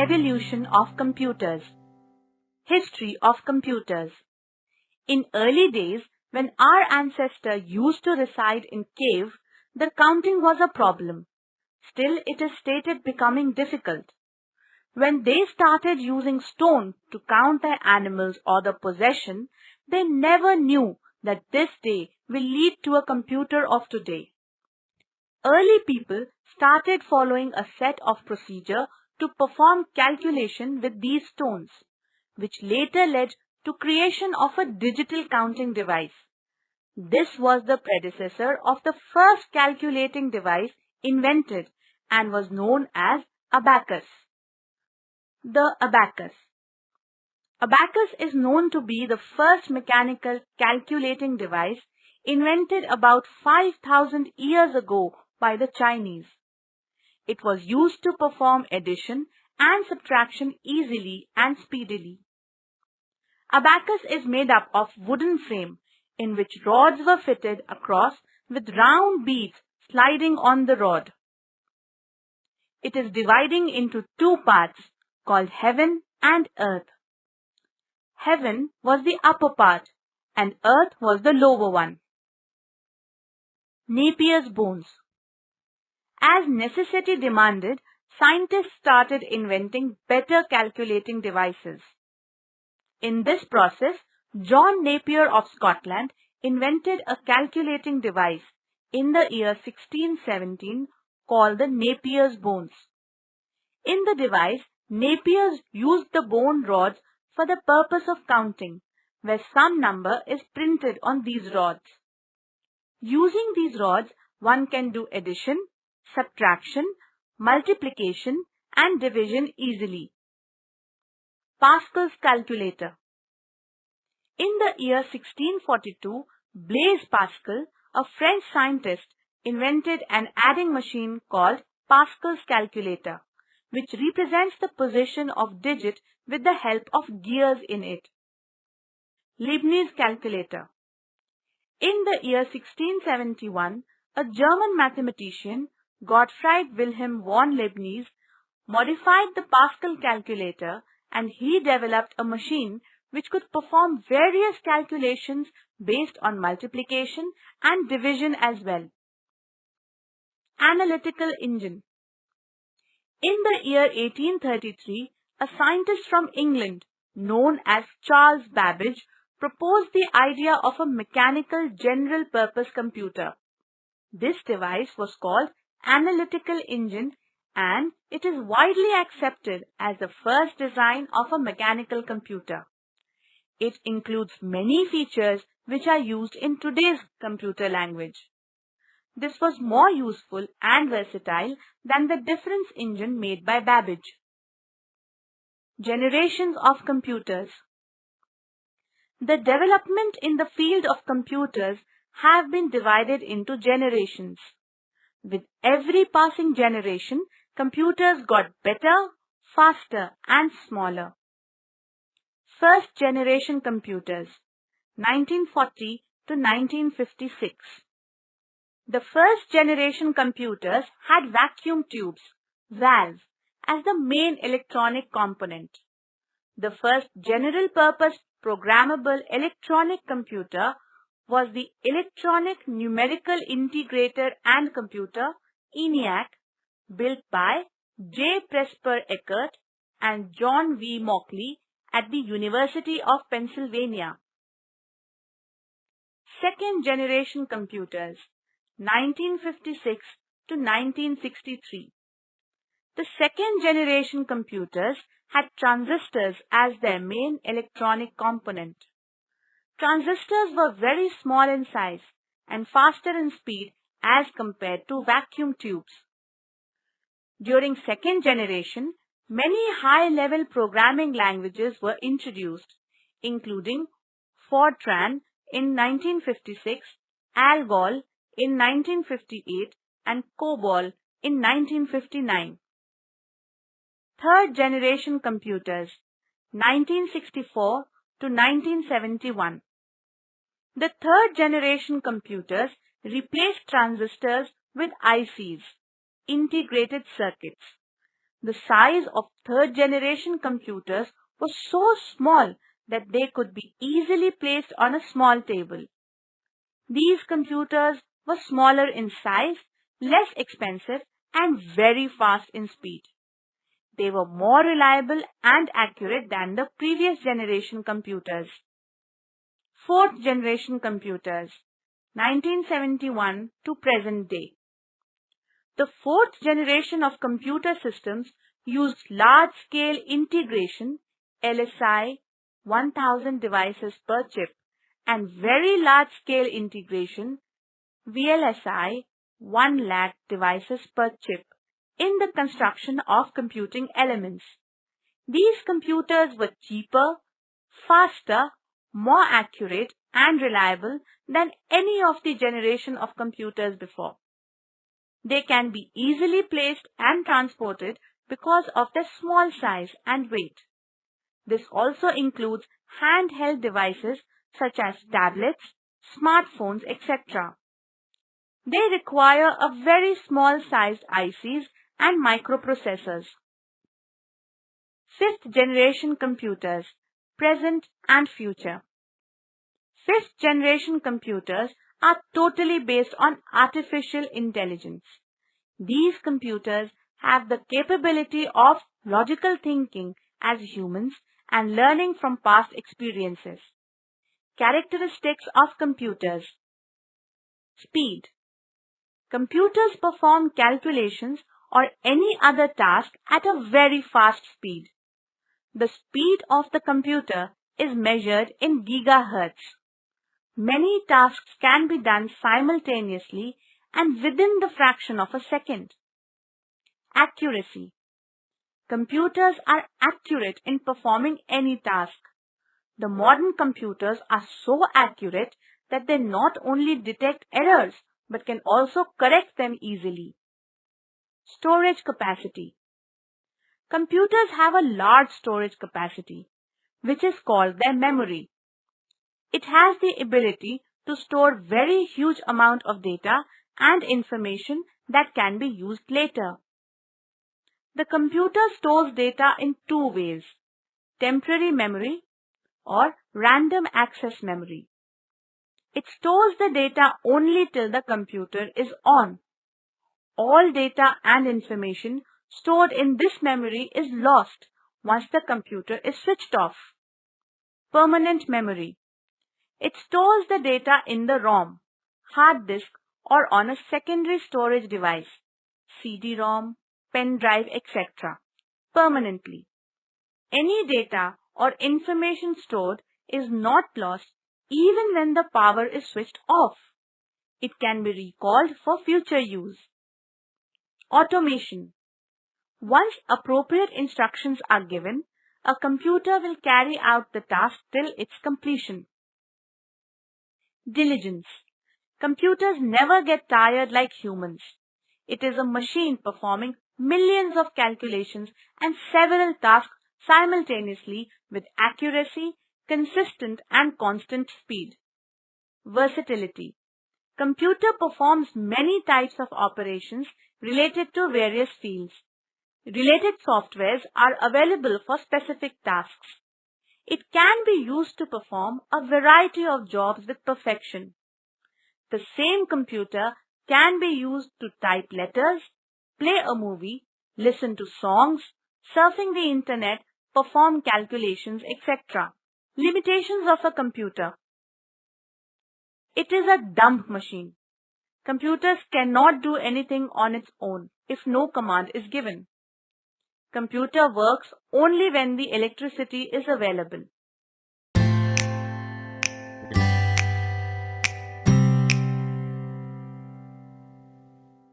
Evolution of computers. History of computers. In early days, when our ancestors used to reside in caves, the counting was a problem. Still, it is stated becoming difficult. When they started using stone to count their animals or the possession, they never knew that this day will lead to a computer of today. Early people started following a set of procedure to perform calculation with these stones, which later led to creation of a digital counting device. This was the predecessor of the first calculating device invented and was known as Abacus. The Abacus. Abacus is known to be the first mechanical calculating device invented about 5,000 years ago by the Chinese. It was used to perform addition and subtraction easily and speedily. Abacus is made up of wooden frame in which rods were fitted across with round beads sliding on the rod. It is dividing into two parts called heaven and earth. Heaven was the upper part and earth was the lower one. Napier's bones. As necessity demanded, scientists started inventing better calculating devices. In this process, John Napier of Scotland invented a calculating device in the year 1617 called the Napier's bones. In the device, Napier used the bone rods for the purpose of counting, where some number is printed on these rods. Using these rods, one can do addition, subtraction, multiplication, and division easily. Pascal's calculator. In the year 1642, Blaise Pascal, a French scientist, invented an adding machine called Pascal's calculator, which represents the position of digit with the help of gears in it. Leibniz calculator. In the year 1671, a German mathematician, Gottfried Wilhelm von Leibniz, modified the Pascal calculator and he developed a machine which could perform various calculations based on multiplication and division as well. Analytical Engine. In the year 1833, a scientist from England known as Charles Babbage proposed the idea of a mechanical general-purpose computer. This device was called Analytical Engine and it is widely accepted as the first design of a mechanical computer. It includes many features which are used in today's computer language. This was more useful and versatile than the difference engine made by Babbage. Generations of computers. The development in the field of computers have been divided into generations. With every passing generation, computers got better, faster, and smaller. First generation computers, 1940 to 1956. The first generation computers had vacuum tubes, valves, as the main electronic component. The first general-purpose programmable electronic computer was the Electronic Numerical Integrator and Computer, ENIAC, built by J. Presper Eckert and John V. Mauchly at the University of Pennsylvania. Second generation computers, 1956 to 1963. The second generation computers had transistors as their main electronic component. Transistors were very small in size and faster in speed as compared to vacuum tubes. During second generation, many high-level programming languages were introduced, including Fortran in 1956, ALGOL in 1958, and COBOL in 1959. Third generation computers, 1964 to 1971. The third generation computers replaced transistors with ICs, integrated circuits. The size of third-generation computers was so small that they could be easily placed on a small table. These computers were smaller in size, less expensive, and very fast in speed. They were more reliable and accurate than the previous generation computers. Fourth generation computers, 1971 to present day. The fourth generation of computer systems used large-scale integration, LSI, 1000 devices per chip, and very large-scale integration, VLSI, 1 lakh devices per chip, in the construction of computing elements. These computers were cheaper, faster, more accurate, and reliable than any of the generation of computers before. They can be easily placed and transported because of their small size and weight. This also includes handheld devices such as tablets, smartphones, etc. They require a very small sized ICs and microprocessors. Fifth generation computers, present and future. Fifth generation computers are totally based on artificial intelligence. These computers have the capability of logical thinking as humans and learning from past experiences. Characteristics of computers. Speed. Computers perform calculations or any other task at a very fast speed. The speed of the computer is measured in gigahertz. Many tasks can be done simultaneously and within the fraction of a second. Accuracy. Computers are accurate in performing any task. The modern computers are so accurate that they not only detect errors but can also correct them easily. Storage capacity. Computers have a large storage capacity, which is called their memory. It has the ability to store very huge amount of data and information that can be used later. The computer stores data in two ways: temporary memory or random access memory. It stores the data only till the computer is on. All data and information stored in this memory is lost once the computer is switched off. Permanent memory. It stores the data in the ROM, hard disk, or on a secondary storage device, CD-ROM, pen drive, etc., permanently. Any data or information stored is not lost even when the power is switched off. It can be recalled for future use. Automation. Once appropriate instructions are given, a computer will carry out the task till its completion. Diligence. Computers never get tired like humans. It is a machine performing millions of calculations and several tasks simultaneously with accuracy, consistent and constant speed. Versatility. Computer performs many types of operations related to various fields. Related softwares are available for specific tasks. It can be used to perform a variety of jobs with perfection. The same computer can be used to type letters, play a movie, listen to songs, surfing the internet, perform calculations, etc. Limitations of a computer. It is a dumb machine. Computers cannot do anything on its own if no command is given. Computer works only when the electricity is available.